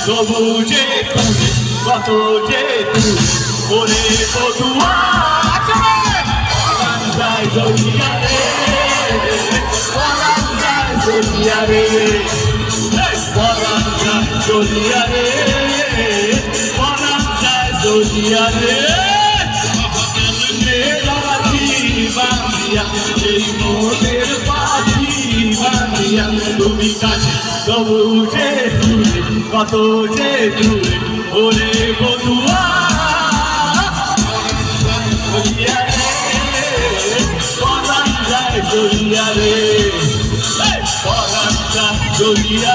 তবু যে তুমি কত যে তুমি ওরে বধুয়া পরাণ যায় জড়িয়া রে পরাণ যায় জড়িয়া রে পরাণ যায় জড়িয়া রে পরাণ যায় জড়িয়া রে এই মোদের পাখি বাঁধিয়া তুমি কাছে তবু যে দূরে কত যে দূরে ওরে বধুয়া পরাণ যায় জড়িয়া রে পরাণ যায় জড়িয়া